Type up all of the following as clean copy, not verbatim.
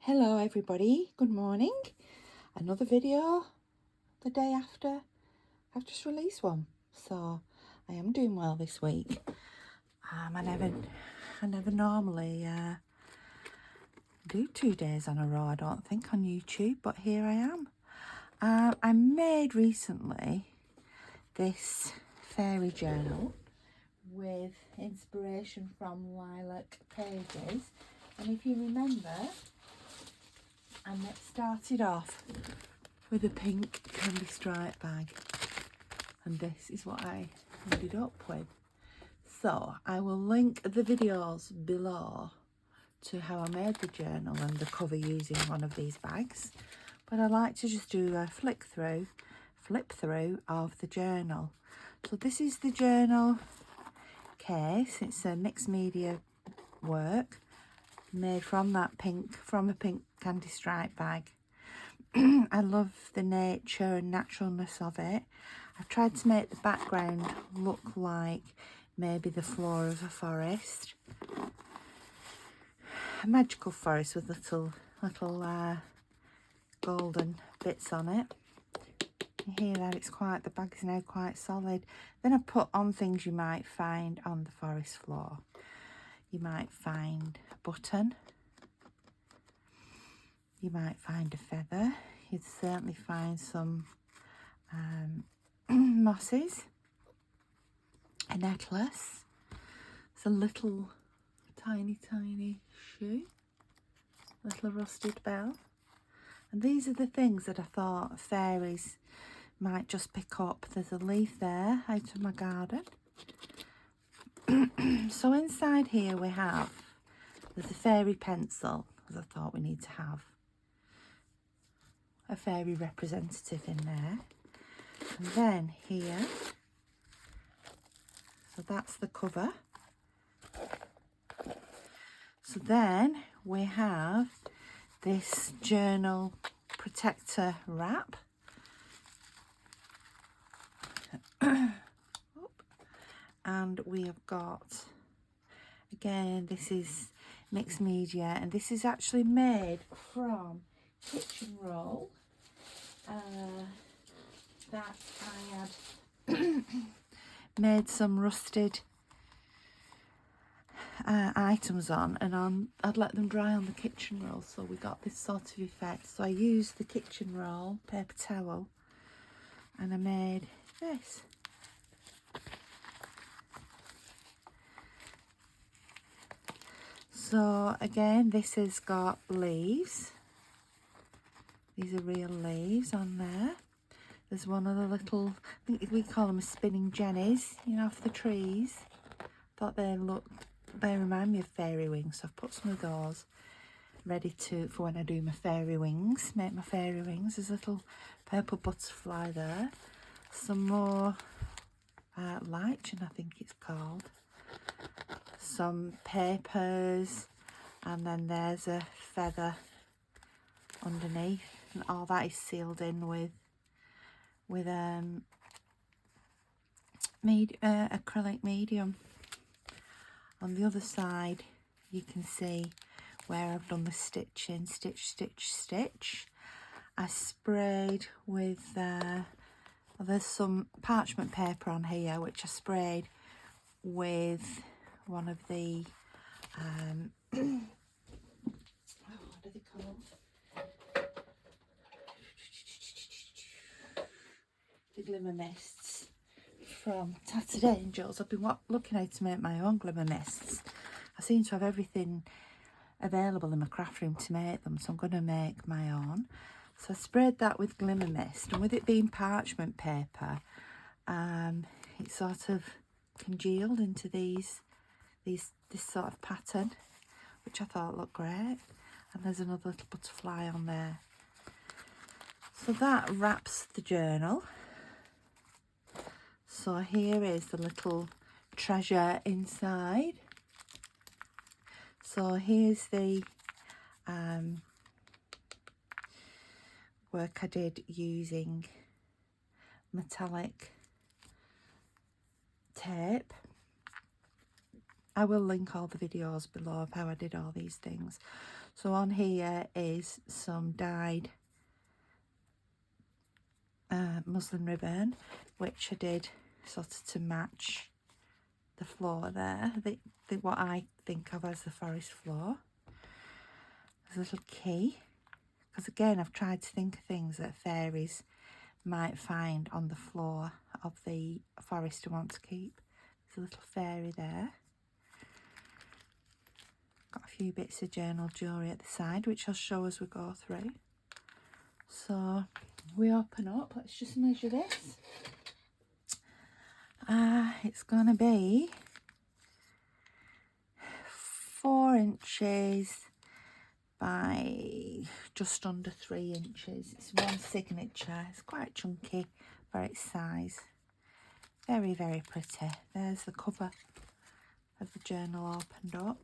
Hello everybody, good morning. Another video the day after I've just released one, so I am doing well this week. I never normally do 2 days on a row, I don't think, on YouTube, but here I am. I made recently this fairy journal with inspiration from lilac pages, and if you remember, I started off with a pink candy stripe bag, and this is what I ended up with. So I will link the videos below to how I made the journal and the cover using one of these bags, but I like to just do a flip through of the journal. So this is the journal case. It's a mixed media work made from a pink candy stripe bag. I love the nature and naturalness of it. I've tried to make the background look like maybe the floor of a forest, a magical forest with little golden bits on it. You hear that the bag is now quite solid. Then I put on things you might find on the forest floor. You might find a button, you might find a feather, you'd certainly find some mosses, a necklace, it's a little tiny shoe, a little rusted bell. And these are the things that I thought fairies might just pick up. There's a leaf there out of my garden. So inside here there's a fairy pencil, because I thought we need to have a fairy representative in there. And then here, so that's the cover. So then we have this journal protector wrap. And we have got, again, this is mixed media, and this is actually made from kitchen roll that I had made some rusted items on, and I'd let them dry on the kitchen roll, so we got this sort of effect. So I used the kitchen roll paper towel and I made this. So again, this has got leaves. These are real leaves on there. There's one of the little, I think we call them spinning jennies, you know, off the trees. Thought they remind me of fairy wings, so I've put some of those ready for when I do my fairy wings, make my fairy wings. There's a little purple butterfly there. Some more lichen, I think it's called. Some papers, and then there's a feather underneath, and all that is sealed in with acrylic medium. On the other side you can see where I've done the stitching, stitch. I sprayed with there's some parchment paper on here which I sprayed with one of the what are they called? The glimmer mists from Tattered Angels. I've been looking how to make my own glimmer mists. I seem to have everything available in my craft room to make them, so I'm going to make my own. So I sprayed that with glimmer mist, and with it being parchment paper, it sort of congealed into this sort of pattern, which I thought looked great. And there's another little butterfly on there. So that wraps the journal. So here is the little treasure inside. So here's the work I did using metallic tape. I will link all the videos below of how I did all these things. So on here is some dyed muslin ribbon, which I did sort of to match the floor there, what I think of as the forest floor. There's a little key, because again I've tried to think of things that fairies might find on the floor of the forest and want to keep. There's a little fairy there. Got a few bits of journal jewellery at the side, which I'll show as we go through. So we open up, let's just measure this. It's going to be 4 inches by just under 3 inches. It's one signature. It's quite chunky for its size. Very, very pretty. There's the cover of the journal opened up.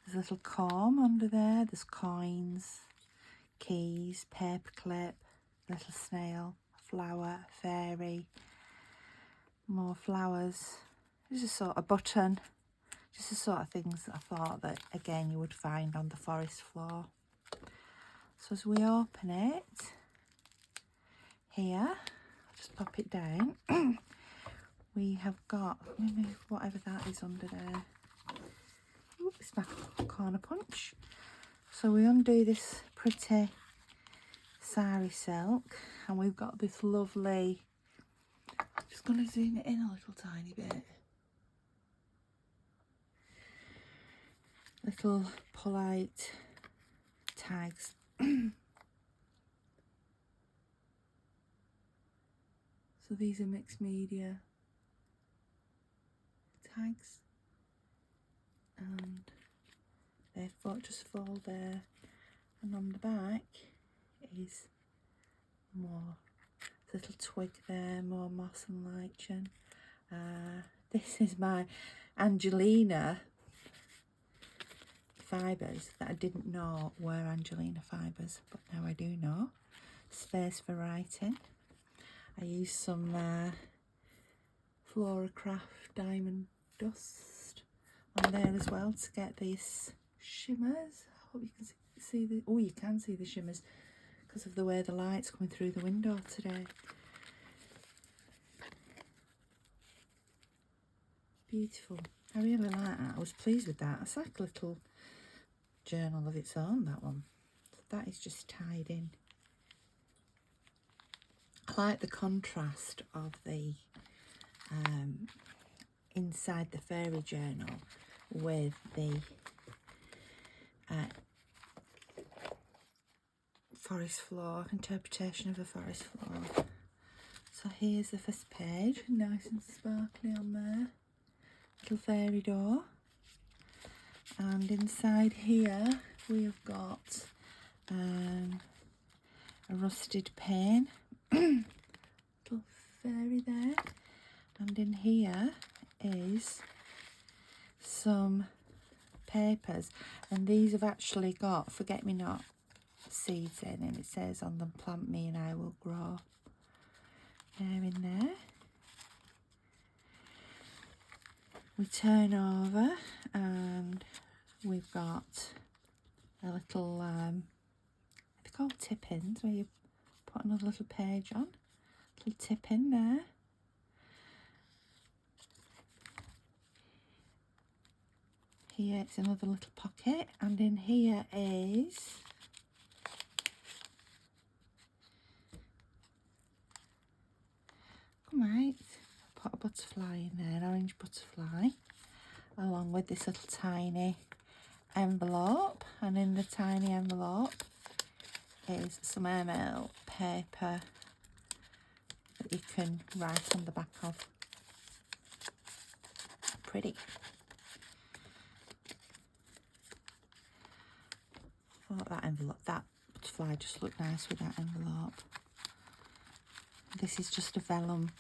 There's a little comb under there. There's coins, keys, paperclip, little snail, flower, fairy, more flowers. There's a sort of button. Just the sort of things that I thought that, again, you would find on the forest floor. So as we open it, here, I'll just pop it down, we have got, let me move whatever that is under there. Oops, it's my corner punch. So we undo this pretty sari silk, and we've got this lovely, just going to zoom it in a little tiny bit. Little polite tags. So these are mixed media tags, and they just fall there, and on the back is more, there's a little twig there, more moss and lichen. This is my Angelina fibres that I didn't know were Angelina fibres, but now I do know. Space for writing. I used some Floracraft diamond dust on there as well to get these shimmers. I hope you can see the, oh, you can see the shimmers because of the way the light's coming through the window today. Beautiful. I really like that. I was pleased with that. It's like a little journal of its own, that one. So that is just tied in. I like the contrast of the inside the fairy journal with the forest floor, interpretation of the forest floor. So here's the first page, nice and sparkly on there. Little fairy door. And inside here we have got a rusted pane. Little fairy there, and in here is some papers, and these have actually got forget-me-not seeds in, and it says on them, "Plant me and I will grow." They're in there. We turn over and we've got a little they're called tip-ins, where you put another little page on. Little tip in there. Here it's another little pocket, and in here is put a butterfly in there, an orange butterfly, along with this little tiny envelope, and in the tiny envelope is some airmail paper that you can write on the back of. Pretty. I thought that envelope, that butterfly just looked nice with that envelope. This is just a vellum.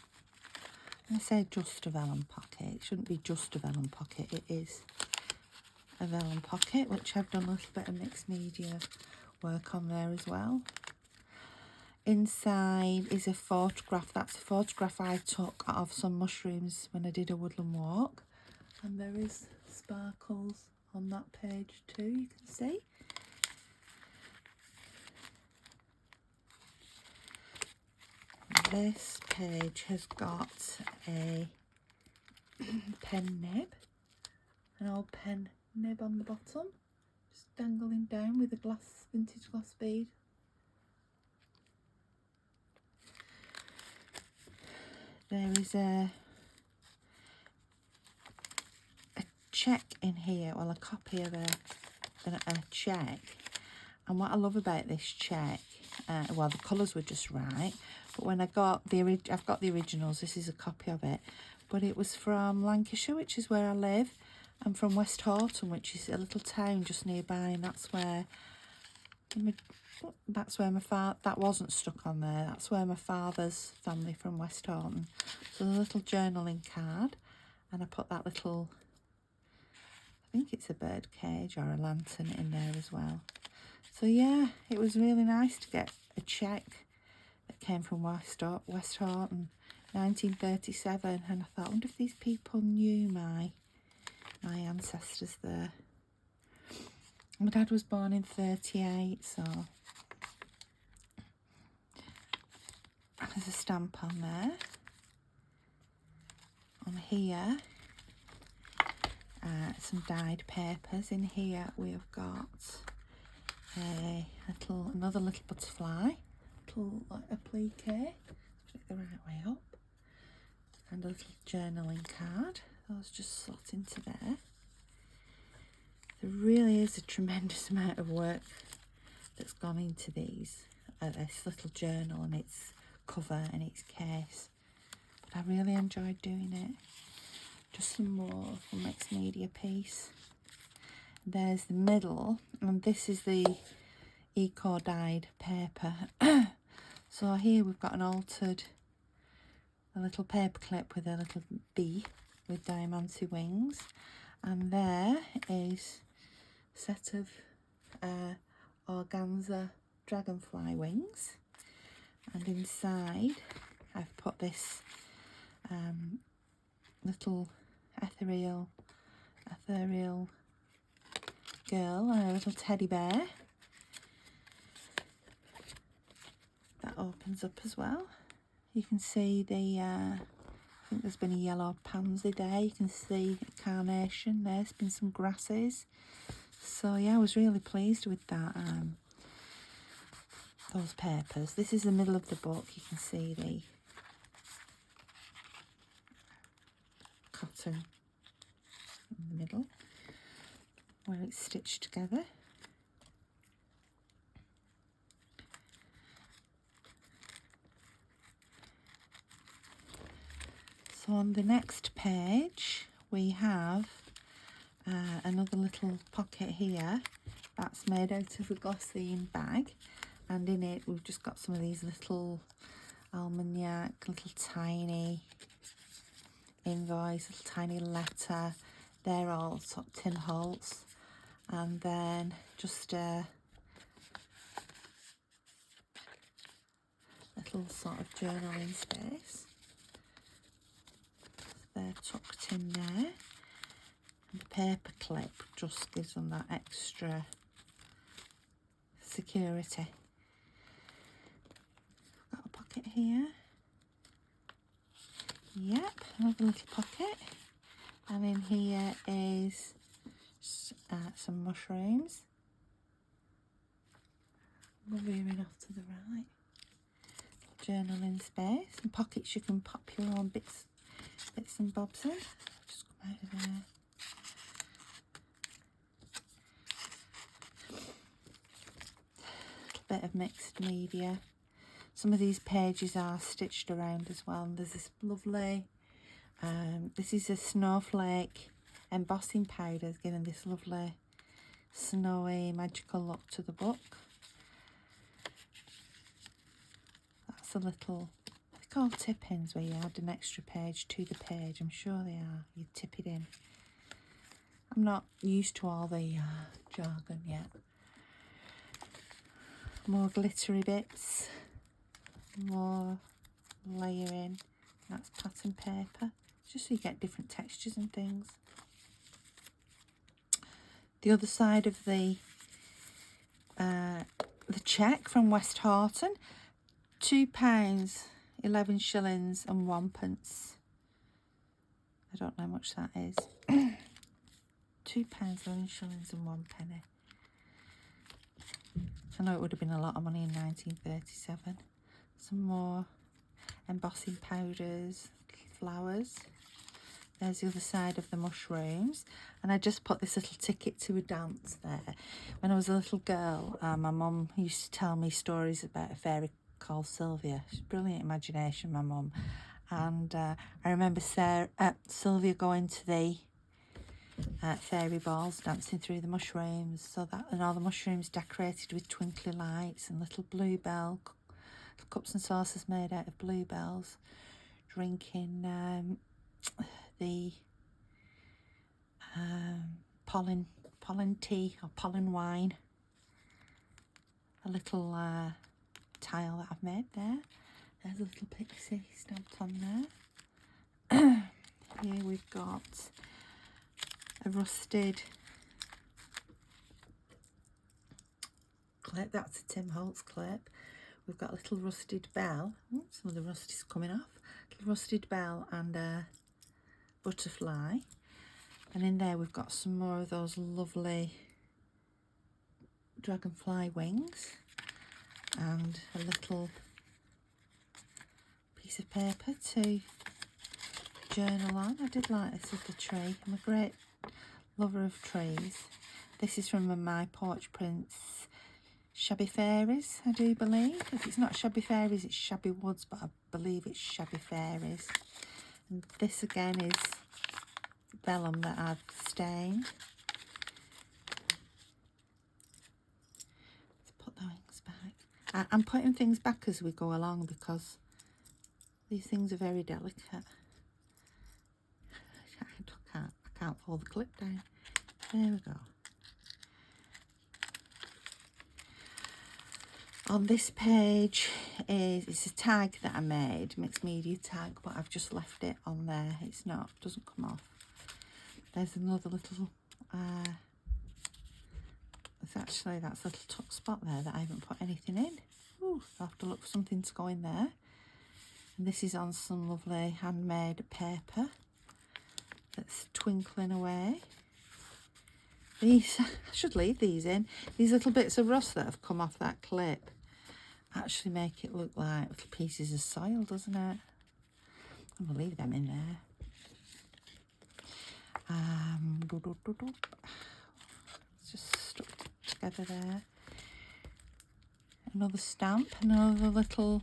I say just a vellum pocket. It shouldn't be just a vellum pocket. It is a vellum pocket, which I've done a little bit of mixed media work on there as well. Inside is a photograph. That's a photograph I took of some mushrooms when I did a woodland walk. And there is sparkles on that page too, you can see. This page has got a pen nib, an old pen nib on the bottom, just dangling down with a vintage glass bead. There is a check in here, well, a copy of a check. And what I love about this check, well, the colours were just right, but when I got I've got the originals, this is a copy of it, but it was from Lancashire, which is where I live, and from West Horton, which is a little town just nearby, and that's where my father, that wasn't stuck on there, that's where my father's family from West Horton. So the little journaling card, and I put that little, I think it's a bird cage or a lantern in there as well. So yeah, it was really nice to get a check that came from West Horton, 1937, and I thought, I wonder if these people knew my ancestors there. My dad was born in 38, so there's a stamp on there. On here, some dyed papers. In here we've got another little butterfly, like applique, put it the right way up, and a little journaling card. Those just slot into there. There really is a tremendous amount of work that's gone into this little journal and its cover and its case, but I really enjoyed doing it. Just some more from Mixed Media piece. There's the middle, and this is the eco dyed paper. So here we've got a little paper clip with a little bee with diamante wings, and there is a set of organza dragonfly wings, and inside I've put this little ethereal girl and a little teddy bear that opens up as well. You can see I think there's been a yellow pansy there, you can see a carnation, there's been some grasses. So yeah, I was really pleased with that, those papers. This is the middle of the book, you can see the cotton in the middle where it's stitched together. So on the next page we have another little pocket here that's made out of a glycine bag, and in it we've just got some of these little almanac, little tiny invoice, little tiny letter. They're all sort of tin holes, and then just a little sort of journaling space. They're tucked in there, and the paper clip just gives them that extra security. Got a pocket here. Yep, another little pocket, and in here is some mushrooms. We're veering off to the right. Journaling space, and pockets you can pop your own bits and bobs in. Just come out of there. A little bit of mixed media. Some of these pages are stitched around as well, and there's this lovely, this is a snowflake embossing powder, giving this lovely snowy magical look to the book. That's a little, they're called tip-ins, where you add an extra page to the page. I'm sure they are. You tip it in. I'm not used to all the jargon yet. More glittery bits, more layering. That's pattern paper, just so you get different textures and things. the other side of the cheque from West Horton. £2, 11 shillings and 1 pence. I don't know how much that is. £2, 11 shillings and 1 penny. I know it would have been a lot of money in 1937. Some more embossing powders, flowers. There's the other side of the mushrooms. And I just put this little ticket to a dance there. When I was a little girl, my mum used to tell me stories about a fairy called Sylvia. She's brilliant imagination, my mum. And I remember Sylvia going to the fairy balls, dancing through the mushrooms, and all the mushrooms decorated with twinkly lights and little bluebell cups and saucers made out of bluebells, drinking the pollen tea or pollen wine. A little tile that I've made there. There's a little pixie stamped on there. Here we've got a rusted clip. That's a Tim Holtz clip. We've got a little rusted bell. Oh, some of the rust is coming off. Little rusted bell and a butterfly. And in there we've got some more of those lovely dragonfly wings and a little piece of paper to journal on. I did like this little tree. I'm a great lover of trees. This is from My Porch Prints Shabby Fairies, I do believe. If it's not Shabby Fairies, it's Shabby Woods, but I believe it's Shabby Fairies. And this again is vellum that I've stained. Let's put the wings back. I'm putting things back as we go along because these things are very delicate. I can't pull the clip down. There we go. On this page it's a tag that I made, mixed media tag, but I've just left it on there. Doesn't come off. There's another little, that's a little tuck spot there that I haven't put anything in. Ooh, I'll have to look for something to go in there. And this is on some lovely handmade paper that's twinkling away. These, I should leave these in. These little bits of rust that have come off that clip actually make it look like little pieces of soil, doesn't it? I'm going to leave them in there. It's just stuck together there. Another stamp, another little...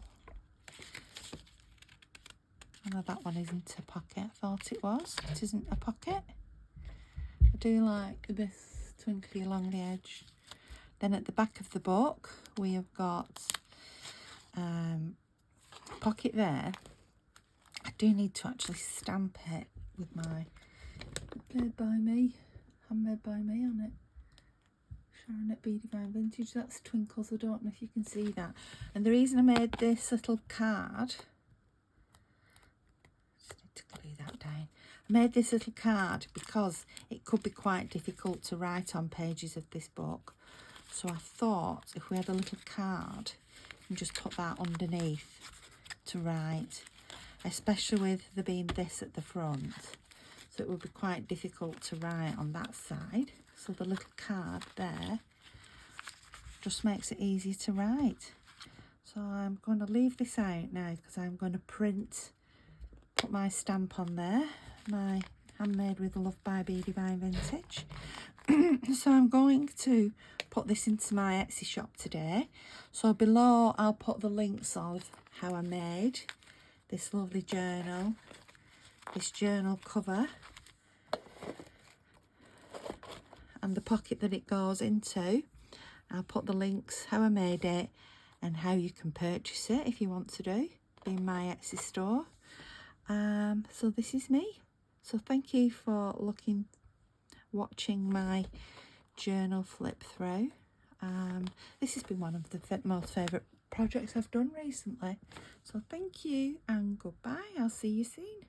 Oh, no, that one isn't a pocket. I thought it was. It isn't a pocket. I do like this twinkly along the edge. Then at the back of the book we have got a pocket there. I do need to actually stamp it with my handmade by me on it. Sharon at Be Divine Vintage. That's Twinkles. I don't know if you can see that. And the reason I made this little card, just need to glue that down. I made this little card because it could be quite difficult to write on pages of this book. So I thought if we had a little card and just put that underneath to write, especially with there being this at the front. So it would be quite difficult to write on that side. So the little card there just makes it easier to write. So I'm going to leave this out now because I'm going to put my stamp on there. My Handmade with Love by Be Divine Vintage. So I'm going to put this into my Etsy shop today. So below I'll put the links of how I made this lovely journal, this journal cover, and the pocket that it goes into. I'll put the links, how I made it, and how you can purchase it if you want to do in my Etsy store. So this is me. So thank you for watching my journal flip through. This has been one of the most favourite projects I've done recently. So thank you and goodbye. I'll see you soon.